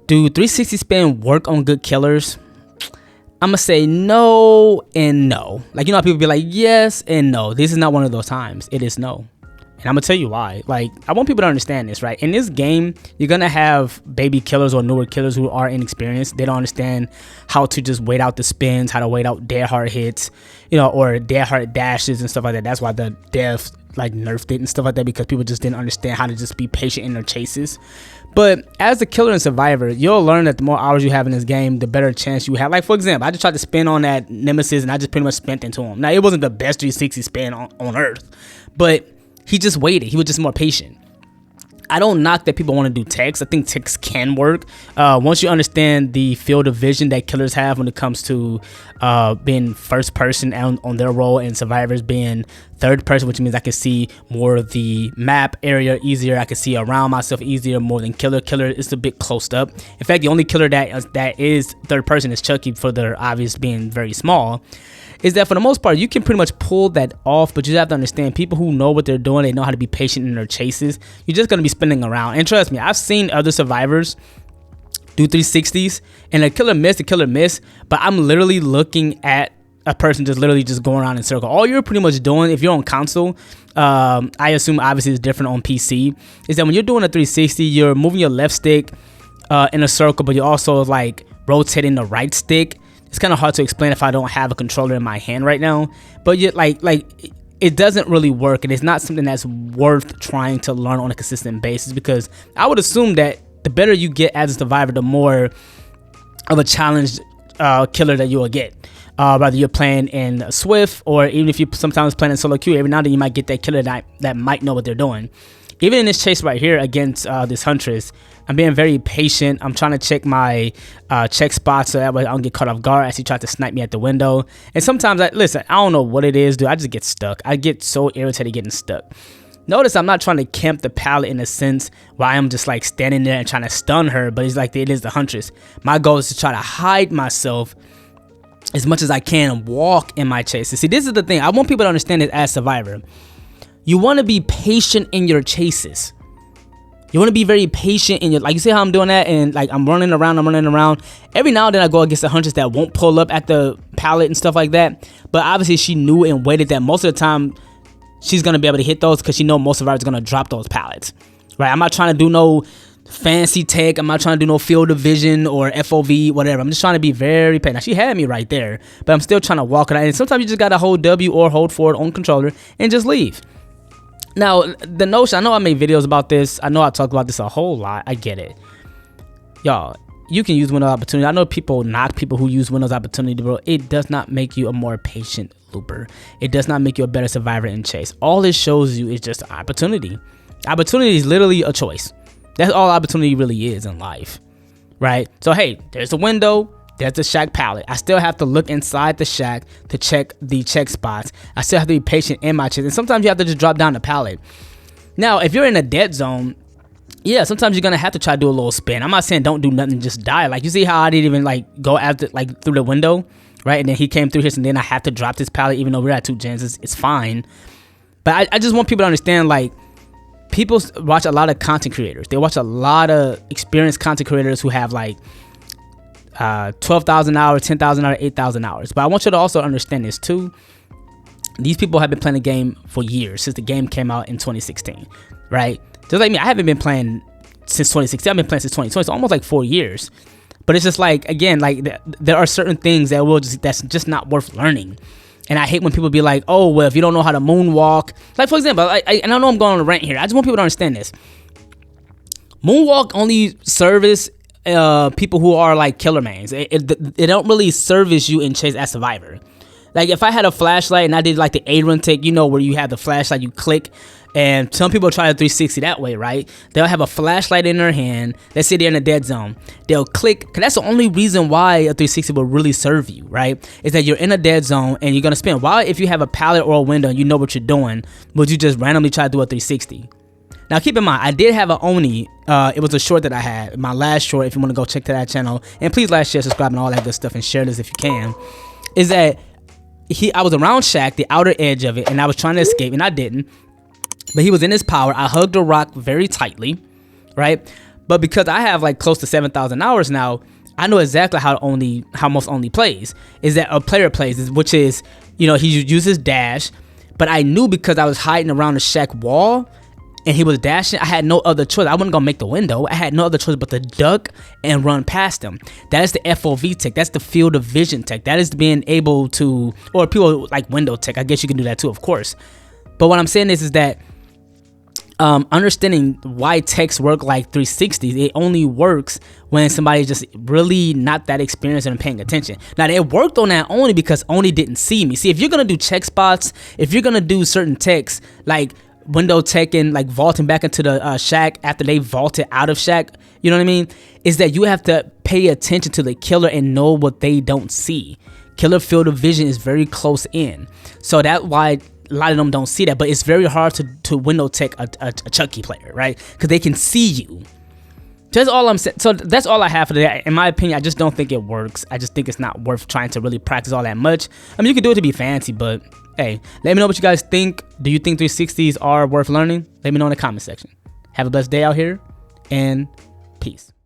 Do 360 spin work on good killers? I'm gonna say no and no. Like, you know how people be like yes and no. This is not one of those times. It is no. And I'm gonna tell you why. Like, I want people to understand this, right? In this game, you're gonna have baby killers or newer killers who are inexperienced. They don't understand how to just wait out the spins, how to wait out dead hard hits, you know, or dead hard dashes and stuff like that. That's why the dev like nerfed it and stuff like that, because people just didn't understand how to just be patient in their chases. But as a killer and survivor, you'll learn that the more hours you have in this game, the better chance you have. Like, for example, I just tried to spin on that Nemesis and I just pretty much spent into him. Now, it wasn't the best 360 spin on Earth, but he just waited. He was just more patient. I don't knock that people want to do techs. I think techs can work. Once you understand the field of vision that killers have when it comes to being first person on their role, and survivors being third person, which means I can see more of the map area easier. I can see around myself easier more than killer. Killer is a bit closed up. In fact, the only killer that is third person is Chucky, for their obvious being very small. Is that for the most part, you can pretty much pull that off, but you have to understand people who know what they're doing, they know how to be patient in their chases. You're just going to be spinning around. And trust me, I've seen other survivors do 360s, and a killer miss, but I'm literally looking at a person just literally just going around in a circle. All you're pretty much doing, if you're on console, I assume obviously it's different on PC, is that when you're doing a 360, you're moving your left stick in a circle, but you're also like rotating the right stick. It's kind of hard to explain if I don't have a controller in my hand right now, but you like it doesn't really work, and it's not something that's worth trying to learn on a consistent basis, because I would assume that the better you get as a survivor, the more of a challenged killer that you will get. Whether you're playing in Swift, or even if you sometimes playing in solo queue, every now and then you might get that killer that might know what they're doing. Even in this chase right here against this Huntress, I'm being very patient. I'm trying to check my check spots so that way I don't get caught off guard as he tried to snipe me at the window. And sometimes, listen, I don't know what it is, dude. I just get stuck. I get so irritated getting stuck. Notice I'm not trying to camp the pallet in a sense where I'm just like standing there and trying to stun her, but it's like it is the Huntress. My goal is to try to hide myself as much as I can and walk in my chases. See, this is the thing. I want people to understand it as Survivor. You want to be patient in your chases. You want to be very patient in your, like, you see how I'm doing that, and like I'm running around. Every now and then I go against a Huntress that won't pull up at the pallet and stuff like that. But obviously she knew and waited that most of the time she's going to be able to hit those, because she know most of her is going to drop those pallets. Right? I'm not trying to do no fancy tech. I'm not trying to do no field of vision or FOV, whatever. I'm just trying to be very patient. Now, she had me right there, but I'm still trying to walk it out. And sometimes you just got to hold W or hold forward on controller and just leave. Now, the notion, I know I made videos about this. I know I talked about this a whole lot. I get it. Y'all, you can use Windows Opportunity. I know people knock people who use Windows Opportunity, bro. It does not make you a more patient looper. It does not make you a better survivor in chase. All it shows you is just opportunity. Opportunity is literally a choice. That's all opportunity really is in life, right? So, hey, there's a window. There's the shack pallet. I still have to look inside the shack to check the check spots. I still have to be patient in my chest. And sometimes you have to just drop down the pallet. Now, if you're in a dead zone, yeah, sometimes you're going to have to try to do a little spin. I'm not saying don't do nothing, just die. Like, you see how I didn't even like go after, like, through the window, right? And then he came through here, and then I have to drop this pallet, even though we're at 2 gens. It's fine. But I just want people to understand, like, people watch a lot of content creators. They watch a lot of experienced content creators who have like 12,000 hours, 10,000 hours, 8,000 hours. But I want you to also understand this too. These people have been playing the game for years, since the game came out in 2016, right? Just like me, I haven't been playing since 2016. I've been playing since 2020, so almost like 4 years. But it's just like, again, like there are certain things that's just not worth learning. And I hate when people be like, oh, well, if you don't know how to moonwalk. Like, for example, and I know I'm going on a rant here. I just want people to understand this. Moonwalk only service people who are like killer mains. It don't really service you in chase as survivor. Like, if I had a flashlight and I did like the A-run take, you know, where you have the flashlight, you click, and some people try to 360 that way, right? They'll have a flashlight in their hand. Let's say they're in a dead zone. They'll click, because that's the only reason why a 360 will really serve you, right? Is that you're in a dead zone and you're going to spin. Why, if you have a pallet or a window and you know what you're doing, would you just randomly try to do a 360? Now, keep in mind, I did have an Oni. It was a short that I had, my last short. If you want to go check to that channel, and please like, share, subscribe, and all that good stuff, and share this if you can. Is that I was around Shack, the outer edge of it, and I was trying to escape, and I didn't. But he was in his power. I hugged a rock very tightly, right? But because I have like close to 7,000 hours now, I know exactly how most only plays. Is that a player plays, which is, you know, he uses dash. But I knew because I was hiding around the shack wall and he was dashing, I had no other choice. I wasn't gonna make the window. I had no other choice but to duck and run past him. That is the FOV tech. That's the field of vision tech. That is being able to, or people like window tech. I guess you can do that too, of course. But what I'm saying is that understanding why techs work like 360s, it only works when somebody's just really not that experienced and paying attention. Now, they worked on that only because Oni didn't see me. See, if you're gonna do check spots, if you're gonna do certain techs like window tech and like vaulting back into the shack after they vaulted out of shack, you know what I mean, is that you have to pay attention to the killer and know what they don't see. Killer field of vision is very close in, so that's why a lot of them don't see that. But it's very hard to window tech a Chucky player, right? Because they can see you. That's all I'm saying. So that's all I have for today. In my opinion, I just don't think it works. I just think it's not worth trying to really practice all that much. I mean, you can do it to be fancy, but hey, let me know what you guys think. Do you think 360s are worth learning? Let me know in the comment section. Have a blessed day out here, and peace.